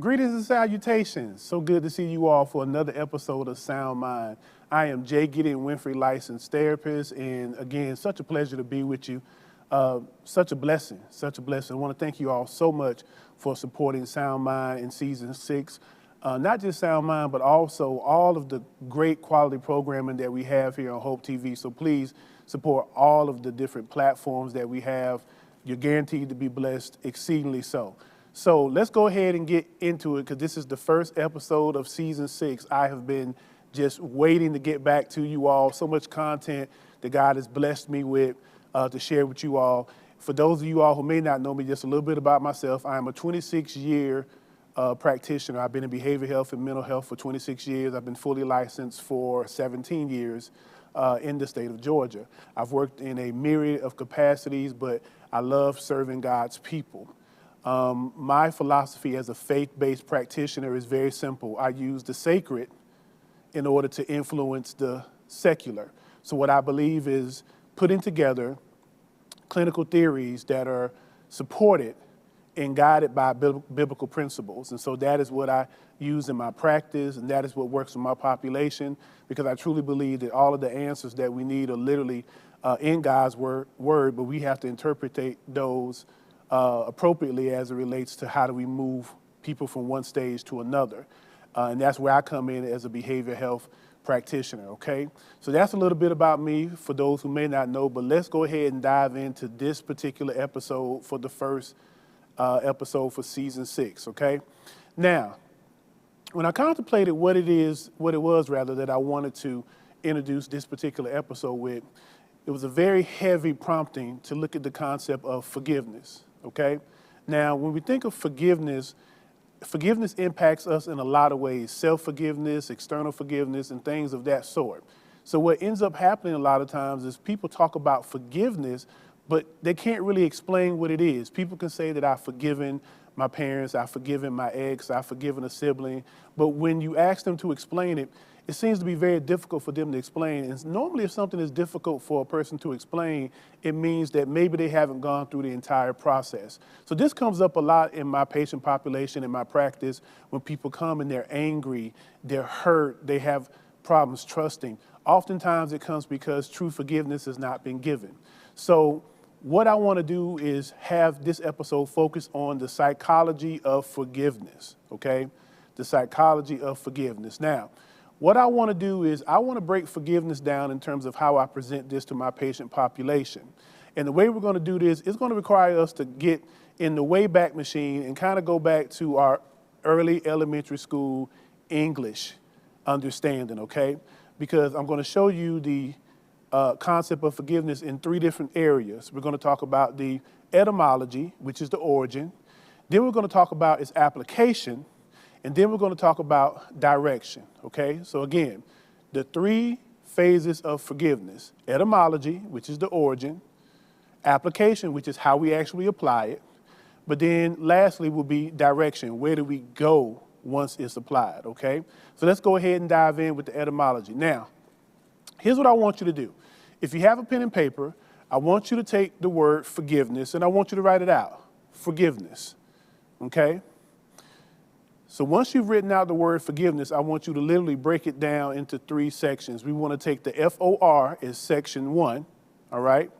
Greetings and salutations. So good to see you all for another episode of Sound Mind. I am Jay Gideon Winfrey, licensed therapist, and again, such a pleasure to be with you. Such a blessing, such a blessing. I want to thank you all so much for supporting Sound Mind in season 6. Not just Sound Mind, but also all of the great quality programming that we have here on Hope TV. So please support all of the different platforms that we have. You're guaranteed to be blessed exceedingly so. So let's go ahead and get into it, because this is the first episode of season 6. I have been just waiting to get back to you all. So much content that God has blessed me with to share with you all. For those of you all who may not know me, just a little bit about myself. I am a 26-year practitioner. I've been in behavioral health and mental health for 26 years. I've been fully licensed for 17 years in the state of Georgia. I've worked in a myriad of capacities, but I love serving God's people. My philosophy as a faith-based practitioner is very simple. I use the sacred in order to influence the secular. So what I believe is putting together clinical theories that are supported and guided by biblical principles. And so that is what I use in my practice, and that is what works with my population, because I truly believe that all of the answers that we need are literally in God's word, but we have to interpret those appropriately as it relates to how do we move people from one stage to another. And that's where I come in as a behavioral health practitioner, okay? So that's a little bit about me for those who may not know, but let's go ahead and dive into this particular episode for the first episode for season 6, okay? Now, when I contemplated what it was that I wanted to introduce this particular episode with, it was a very heavy prompting to look at the concept of forgiveness, okay? Now, when we think of forgiveness, forgiveness impacts us in a lot of ways: self-forgiveness, external forgiveness, and things of that sort. So what ends up happening a lot of times is people talk about forgiveness, but they can't really explain what it is. People can say that I've forgiven my parents, I've forgiven my ex, I've forgiven a sibling, but when you ask them to explain it, it seems to be very difficult for them to explain. And normally if something is difficult for a person to explain, it means that maybe they haven't gone through the entire process. So this comes up a lot in my patient population, in my practice, when people come and they're angry, they're hurt, they have problems trusting. Oftentimes it comes because true forgiveness has not been given. So what I want to do is have this episode focus on the psychology of forgiveness, okay? The psychology of forgiveness. Now, what I want to do is I want to break forgiveness down in terms of how I present this to my patient population. And the way we're going to do this is going to require us to get in the Wayback Machine and kind of go back to our early elementary school English understanding, okay? Because I'm going to show you the concept of forgiveness in 3 different areas. We're going to talk about the etymology, which is the origin. Then we're going to talk about its application. And then we're going to talk about direction, okay? So again, the 3 phases of forgiveness: etymology, which is the origin; application, which is how we actually apply it; but then lastly will be direction. Where do we go once it's applied, okay? So let's go ahead and dive in with the etymology. Now, here's what I want you to do. If you have a pen and paper, I want you to take the word forgiveness and I want you to write it out. Forgiveness, okay? So once you've written out the word forgiveness, I want you to literally break it down into 3 sections. We want to take the F-O-R as section 1, all right?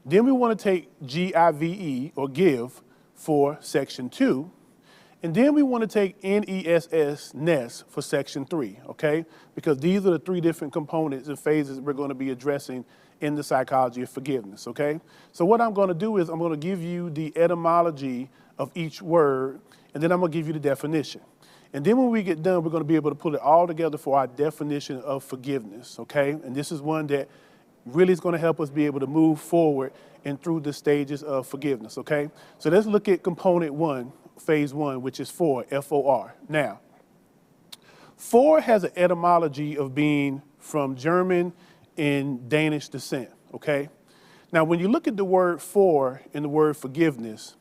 Then we want to take G-I-V-E, or give, for section 2. And then we want to take N-E-S-S, ness, for section 3, okay? Because these are the 3 different components and phases we're going to be addressing in the psychology of forgiveness, okay? So what I'm going to do is I'm going to give you the etymology of each word, and then I'm going to give you the definition. And then when we get done, we're going to be able to put it all together for our definition of forgiveness, okay? And this is one that really is going to help us be able to move forward and through the stages of forgiveness, okay? So let's look at component 1, phase 1, which is for, F-O-R. Now, for has an etymology of being from German and Danish descent, okay? Now, when you look at the word for in the word forgiveness,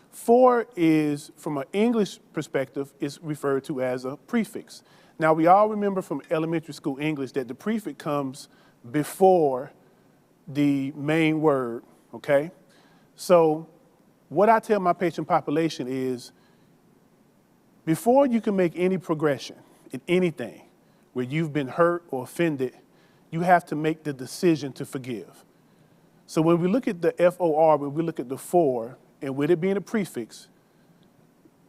for is, from an English perspective, is referred to as a prefix. Now, we all remember from elementary school English that the prefix comes before the main word, okay? So what I tell my patient population is Before you can make any progression in anything where you've been hurt or offended, you have to make the decision to forgive. So when we look at the FOR, when we look at the for, and with it being a prefix,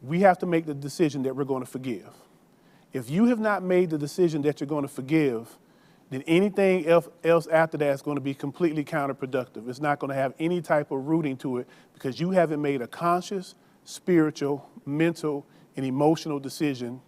we have to make the decision that we're going to forgive. If you have not made the decision that you're going to forgive, then anything else after that is going to be completely counterproductive. It's not going to have any type of rooting to it because you haven't made a conscious, spiritual, mental, and emotional decision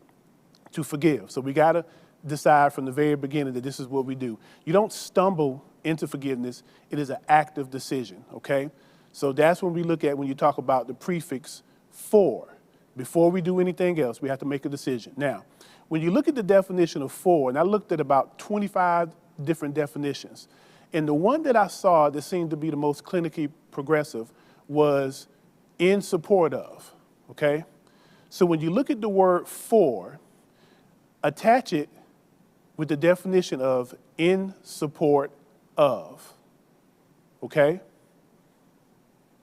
to forgive. So we got to decide from the very beginning that this is what we do. You don't stumble into forgiveness. It is an active decision, okay? So that's when we look at when you talk about the prefix for. Before we do anything else, we have to make a decision. Now, when you look at the definition of for, and I looked at about 25 different definitions, and the one that I saw that seemed to be the most clinically progressive was in support of, okay? So when you look at the word for, attach it with the definition of in support of, okay?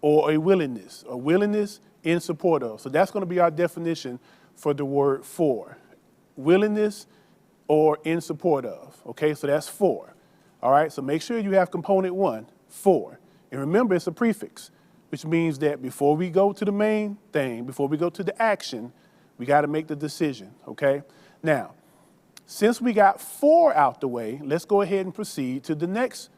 Or a willingness in support of. So that's going to be our definition for the word for. Willingness or in support of, okay? So that's for, all right? So make sure you have component one, for. And remember, it's a prefix, which means that before we go to the main thing, before we go to the action, we got to make the decision, okay? Now, since we got for out the way, let's go ahead and proceed to the next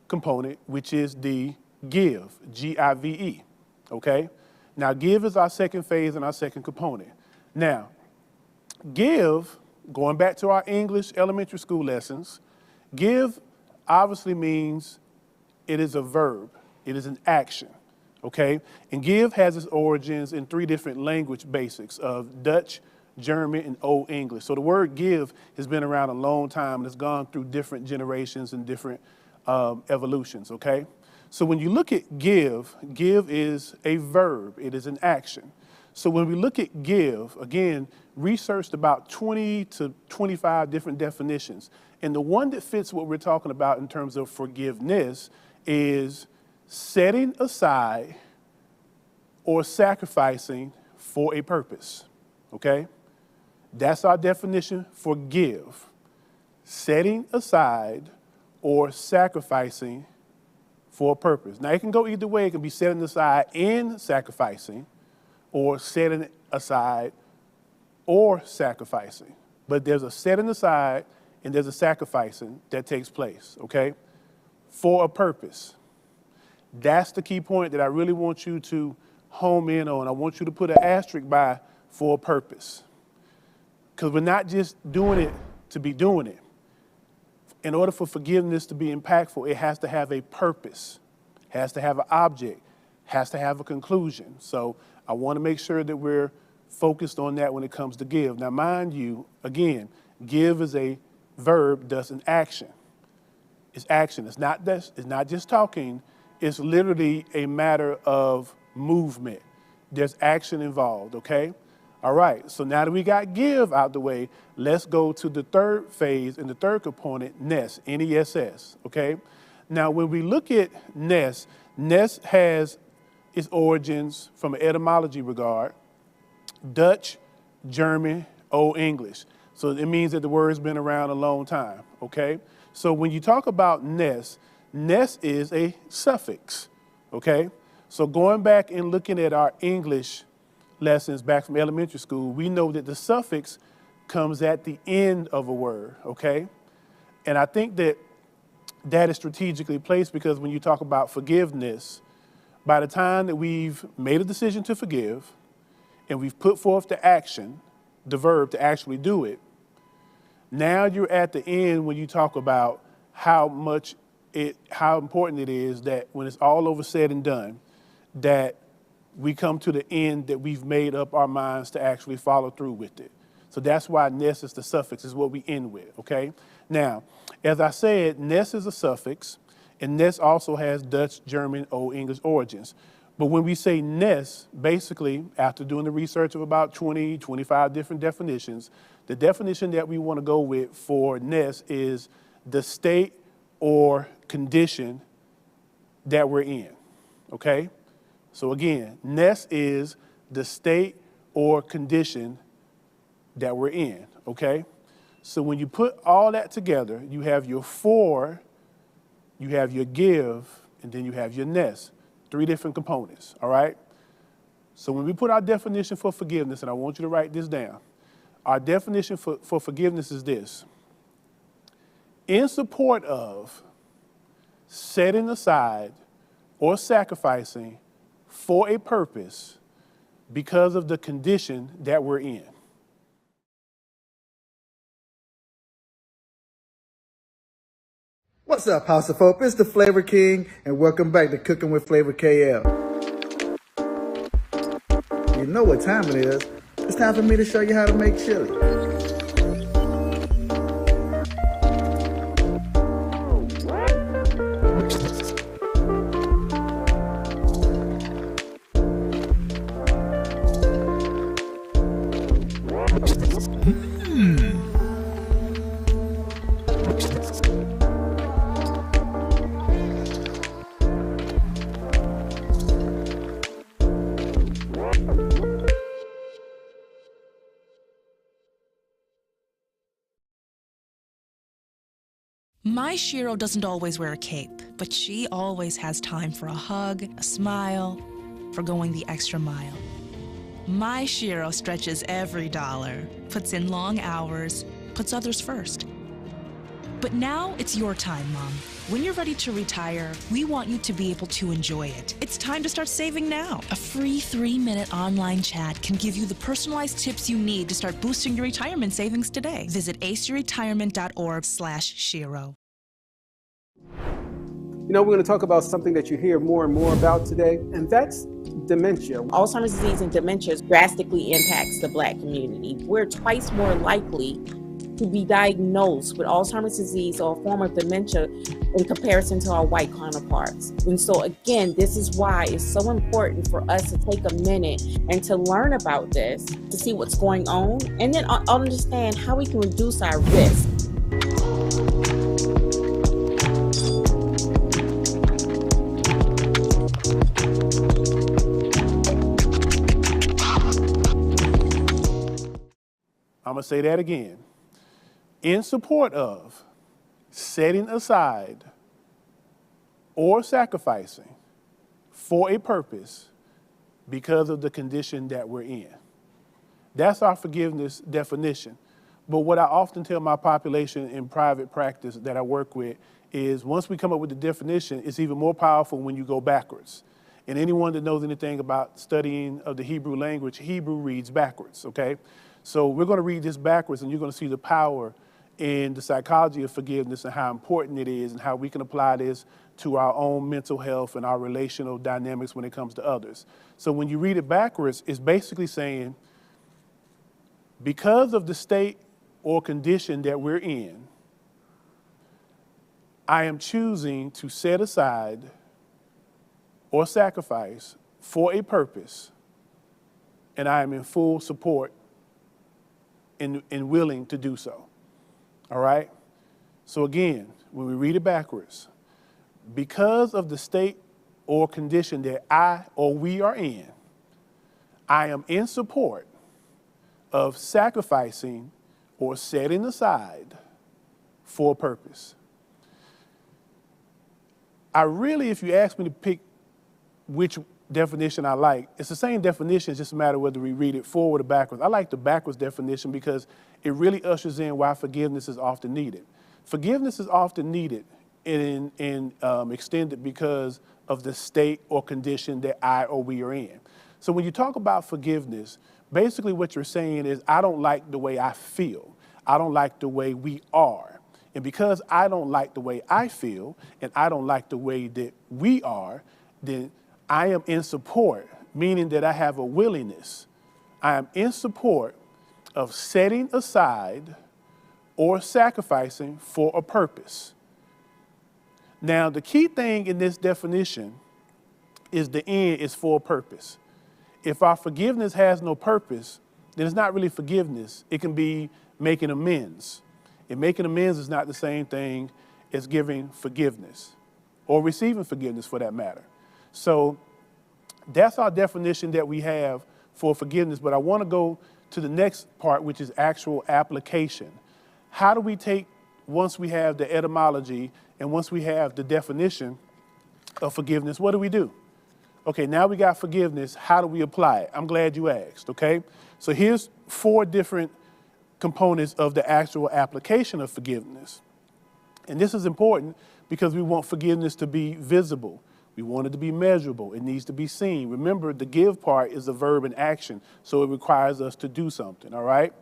component, which is the give, G-I-V-E, okay? Now, give is our second phase and our second component. Now, give, going back to our English elementary school lessons, give obviously means it is a verb. It is an action, okay? And give has its origins in three different language basics of Dutch, German, and Old English. So the word give has been around a long time and it's gone through different generations and different evolutions, okay? So when you look at give is a verb. It is an action. So when we look at give, again, researched about 20 to 25 different definitions. And the one that fits what we're talking about in terms of forgiveness is setting aside or sacrificing for a purpose, okay? That's our definition for give. Setting aside or sacrificing for a purpose. Now, it can go either way. It can be setting aside and sacrificing, or setting aside or sacrificing. But there's a setting aside and there's a sacrificing that takes place, okay? For a purpose. That's the key point that I really want you to home in on. I want you to put an asterisk by for a purpose. Because we're not just doing it to be doing it. In order for forgiveness to be impactful, it has to have a purpose, has to have an object, has to have a conclusion. So I want to make sure that we're focused on that when it comes to give. Now, mind you, again, give is a verb, thus an action. It's action. It's not just talking. It's literally a matter of movement. There's action involved, okay? All right, so now that we got give out the way, let's go to the third phase and the third component, ness, N-E-S-S, okay? Now, when we look at ness, ness has its origins from an etymology regard, Dutch, German, Old English. So it means that the word's been around a long time, okay? So when you talk about ness, ness is a suffix, okay? So going back and looking at our English lessons back from elementary school, we know that the suffix comes at the end of a word, okay? And I think that that is strategically placed because when you talk about forgiveness, by the time that we've made a decision to forgive and we've put forth the action, the verb to actually do it, now you're at the end when you talk about how important it is that when it's all over said and done, that we come to the end that we've made up our minds to actually follow through with it. So that's why ness is the suffix, is what we end with, okay? Now, as I said, ness is a suffix, and ness also has Dutch, German, Old English origins. But when we say ness, basically, after doing the research of about 20, 25 different definitions, the definition that we want to go with for ness is the state or condition that we're in, okay? So again, ness is the state or condition that we're in, okay? So when you put all that together, you have your for, you have your give, and then you have your ness. 3 different components, all right? So when we put our definition for forgiveness, and I want you to write this down, our definition for forgiveness is this: in support of setting aside or sacrificing for a purpose because of the condition that we're in. What's up, House of Hope? It's the Flavor King, and welcome back to Cooking with Flavor KL. You know what time it is. It's time for me to show you how to make chili. My Shiro doesn't always wear a cape, but she always has time for a hug, a smile, for going the extra mile. My Shiro stretches every dollar, puts in long hours, puts others first. But now it's your time, Mom. When you're ready to retire, we want you to be able to enjoy it. It's time to start saving now. A free 3-minute online chat can give you the personalized tips you need to start boosting your retirement savings today. Visit aceyourretirement.org/Shiro. You know, we're going to talk about something that you hear more and more about today, and that's dementia. Alzheimer's disease and dementia drastically impacts the Black community. We're twice more likely to be diagnosed with Alzheimer's disease or a form of dementia in comparison to our white counterparts. And so again, this is why it's so important for us to take a minute and to learn about this, to see what's going on, and then understand how we can reduce our risk. I'm going to say that again. In support of setting aside or sacrificing for a purpose because of the condition that we're in. That's our forgiveness definition. But what I often tell my population in private practice that I work with is once we come up with the definition, it's even more powerful when you go backwards. And anyone that knows anything about studying of the Hebrew language, Hebrew reads backwards, okay? So we're going to read this backwards, and you're going to see the power in the psychology of forgiveness and how important it is and how we can apply this to our own mental health and our relational dynamics when it comes to others. So when you read it backwards, it's basically saying, because of the state or condition that we're in, I am choosing to set aside or sacrifice for a purpose, and I am in full support and willing to do so. All right? So again, when we read it backwards, because of the state or condition that I or we are in, I am in support of sacrificing or setting aside for a purpose. I really, if you ask me to pick which definition I like, it's the same definition, it's just a matter of whether we read it forward or backwards. I like the backwards definition because it really ushers in why forgiveness is often needed. Forgiveness is often needed and extended because of the state or condition that I or we are in. So when you talk about forgiveness, basically what you're saying is, I don't like the way I feel. I don't like the way we are. And because I don't like the way I feel and I don't like the way that we are, then I am in support, meaning that I have a willingness. I am in support of setting aside or sacrificing for a purpose. Now, the key thing in this definition is the end is for a purpose. If our forgiveness has no purpose, then it's not really forgiveness. It can be making amends. And making amends is not the same thing as giving forgiveness or receiving forgiveness for that matter. So that's our definition that we have for forgiveness. But I want to go to the next part, which is actual application. How do we take, once we have the etymology and once we have the definition of forgiveness, what do? Okay, now we got forgiveness. How do we apply it? I'm glad you asked, okay? So here's 4 different components of the actual application of forgiveness. And this is important because we want forgiveness to be visible. We want it to be measurable. It needs to be seen. Remember, the give part is a verb in action, so it requires us to do something, all right?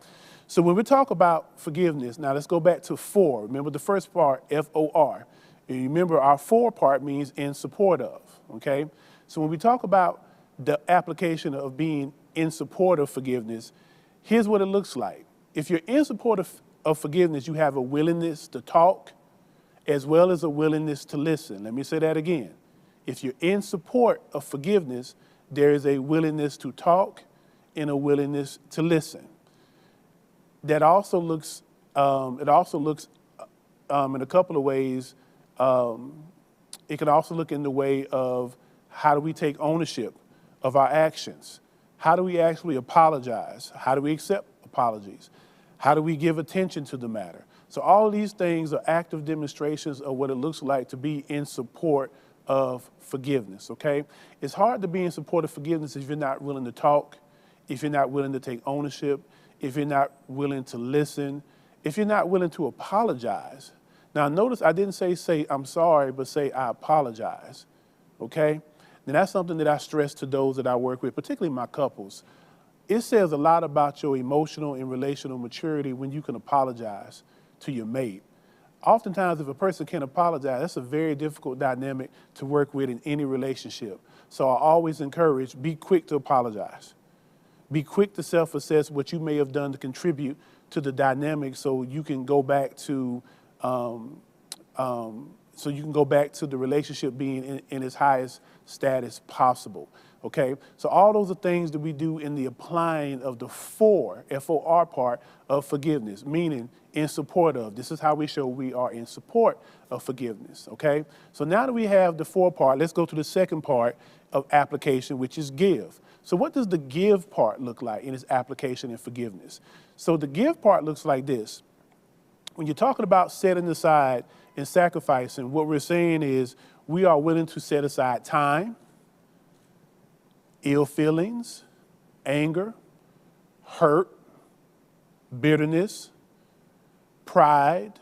So when we talk about forgiveness, now let's go back to for. Remember the first part, F-O-R. And remember, our for part means in support of, okay? So when we talk about the application of being in support of forgiveness, here's what it looks like. If you're in support of forgiveness, you have a willingness to talk as well as a willingness to listen. Let me say that again. If you're in support of forgiveness, there is a willingness to talk and a willingness to listen. That also looks, in a couple of ways. It can also look in the way of how do we take ownership of our actions? How do we actually apologize? How do we accept apologies? How do we give attention to the matter? So all of these things are active demonstrations of what it looks like to be in support of forgiveness, okay? It's hard to be in support of forgiveness if you're not willing to talk, if you're not willing to take ownership, if you're not willing to listen, if you're not willing to apologize. Now notice I didn't say I'm sorry, but say I apologize, okay? And that's something that I stress to those that I work with, particularly my couples. It says a lot about your emotional and relational maturity when you can apologize to your mate. Oftentimes, if a person can't apologize, that's a very difficult dynamic to work with in any relationship. So I always encourage, be quick to apologize. Be quick to self-assess what you may have done to contribute to the dynamic so you can go back to the relationship being in its highest status possible, okay? So all those are things that we do in the applying of the for, F-O-R part of forgiveness, meaning in support of. This is how we show we are in support of forgiveness, okay? So now that we have the for part, let's go to the second part of application, which is give. So what does the give part look like in its application and forgiveness? So the give part looks like this. When you're talking about setting aside and sacrificing, what we're saying is we are willing to set aside time, ill feelings, anger, hurt, bitterness, pride,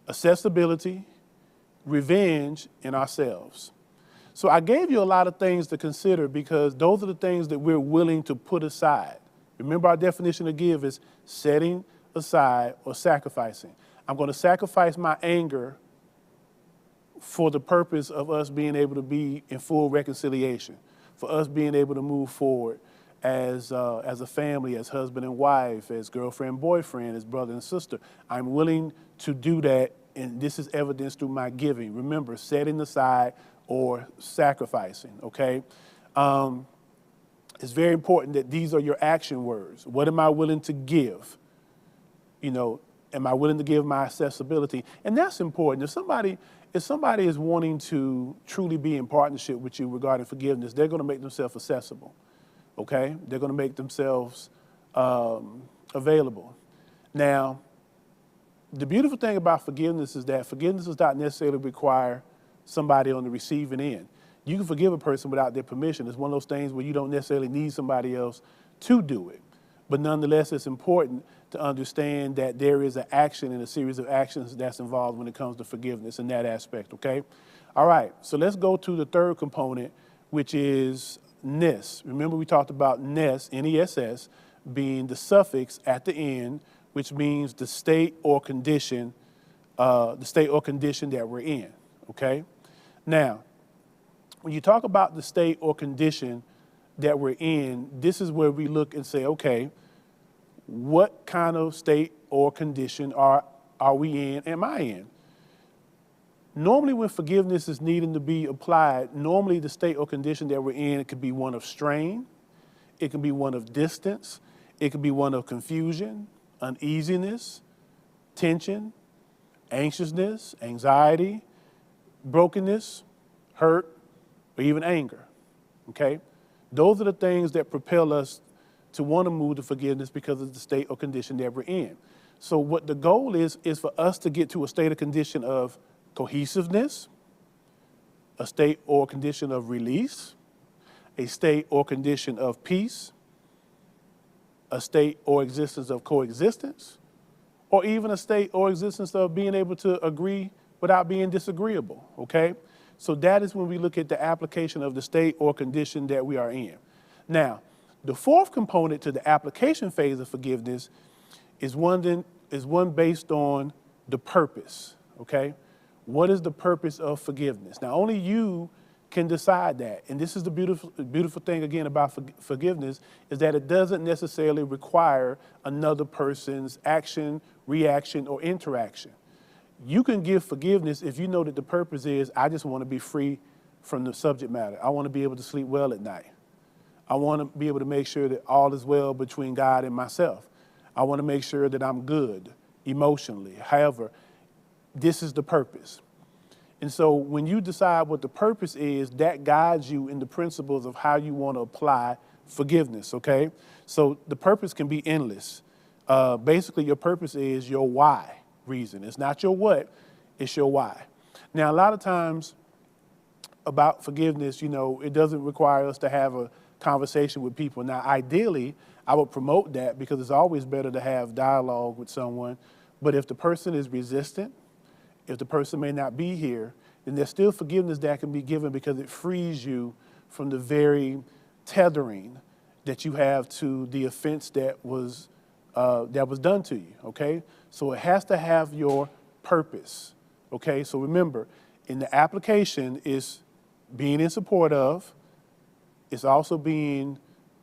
accessibility, revenge in ourselves. So I gave you a lot of things to consider because those are the things that we're willing to put aside. Remember, our definition of give is setting aside or sacrificing. I'm going to sacrifice my anger for the purpose of us being able to be in full reconciliation, for us being able to move forward as a family, as husband and wife, as girlfriend, boyfriend, as brother and sister. I'm willing to do that, and this is evidenced through my giving. Remember, setting aside or sacrificing, okay? It's very important that these are your action words. What am I willing to give? You know, am I willing to give my accessibility? And that's important. If somebody is wanting to truly be in partnership with you regarding forgiveness, they're going to make themselves accessible, okay? They're going to make themselves available. Now, the beautiful thing about forgiveness is that forgiveness does not necessarily require somebody on the receiving end. You can forgive a person without their permission. It's one of those things where you don't necessarily need somebody else to do it. But nonetheless, it's important to understand that there is an action and a series of actions that's involved when it comes to forgiveness in that aspect, okay? All right, so let's go to the third component, which is ness. Remember we talked about ness, N-E-S-S, being the suffix at the end, which means the state or condition that we're in, okay? Now, when you talk about the state or condition that we're in, this is where we look and say, okay, what kind of state or condition are we in, am I in? Normally when forgiveness is needing to be applied, normally the state or condition that we're in, it could be one of strain, it can be one of distance, it could be one of confusion, uneasiness, tension, anxiousness, anxiety, brokenness, hurt, or even anger, okay? Those are the things that propel us to want to move to forgiveness because of the state or condition that we're in. So what the goal is for us to get to a state or condition of cohesiveness, a state or condition of release, a state or condition of peace, a state or existence of coexistence, or even a state or existence of being able to agree without being disagreeable, okay? So that is when we look at the application of the state or condition that we are in. Now, the fourth component to the application phase of forgiveness is one based on the purpose, okay? What is the purpose of forgiveness? Now, only you can decide that. And this is the beautiful thing, again, about forgiveness, is that it doesn't necessarily require another person's action, reaction, or interaction. You can give forgiveness if you know that the purpose is, I just want to be free from the subject matter. I want to be able to sleep well at night. I want to be able to make sure that all is well between God and myself. I want to make sure that I'm good emotionally. However, this is the purpose. And so when you decide what the purpose is, that guides you in the principles of how you want to apply forgiveness, okay? So the purpose can be endless. Basically, your purpose is your why reason. It's not your what, it's your why. Now, a lot of times about forgiveness, it doesn't require us to have a conversation with people. Now, ideally, I would promote that because it's always better to have dialogue with someone. But if the person is resistant, if the person may not be here, then there's still forgiveness that can be given because it frees you from the very tethering that you have to the offense that was done to you, okay? So it has to have your purpose, okay? So remember, in the application is being in support of, it's also being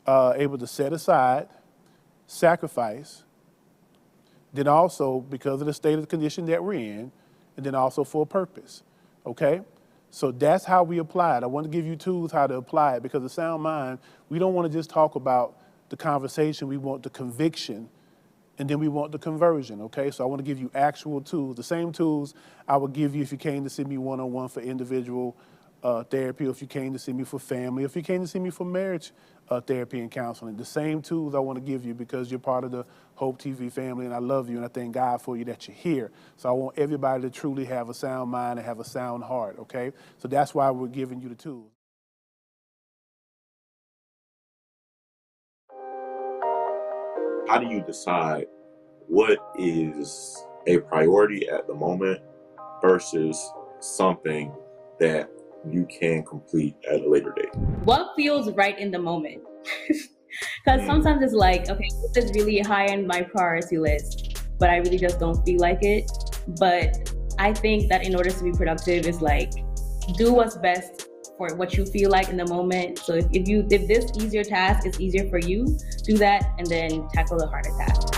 able to set aside, sacrifice, then also because of the state of the condition that we're in, and then also for a purpose, okay? So that's how we apply it. I want to give you tools how to apply it because the sound mind, we don't want to just talk about the conversation, we want the conviction, and then we want the conversion, okay? So I want to give you actual tools, the same tools I would give you if you came to see me one-on-one for individual therapy, or if you came to see me for family, or if you came to see me for marriage therapy and counseling. The same tools I want to give you because you're part of the Hope TV family, and I love you, and I thank God for you that you're here. So I want everybody to truly have a sound mind and have a sound heart, okay? So that's why we're giving you the tools. How do you decide what is a priority at the moment versus something that you can complete at a later date? What feels right in the moment? Because sometimes it's like, okay, this is really high on my priority list, but I really just don't feel like it. But I think that in order to be productive is like, do what's best for what you feel like in the moment. So if this easier task is easier for you, do that and then tackle the harder task.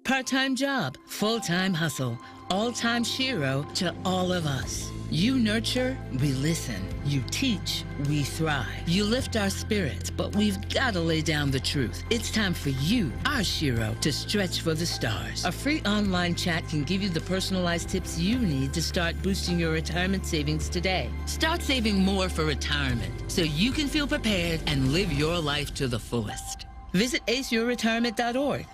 Part-time job, full-time hustle, all-time Shiro to all of us. You nurture, we listen. You teach, we thrive. You lift our spirits, but we've got to lay down the truth. It's time for you, our Shiro, to stretch for the stars. A free online chat can give you the personalized tips you need to start boosting your retirement savings today. Start saving more for retirement so you can feel prepared and live your life to the fullest. Visit aceyourretirement.org.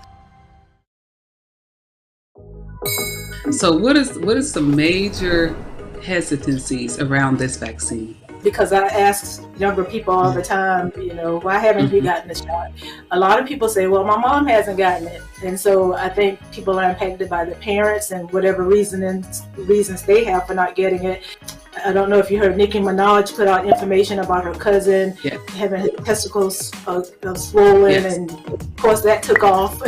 So what is some major hesitancies around this vaccine? Because I ask younger people all the time, why haven't you gotten the shot? A lot of people say, well, my mom hasn't gotten it. And so I think people are impacted by the parents and whatever reasons they have for not getting it. I don't know if you heard Nicki Minaj put out information about her cousin having her testicles swollen, and of course that took off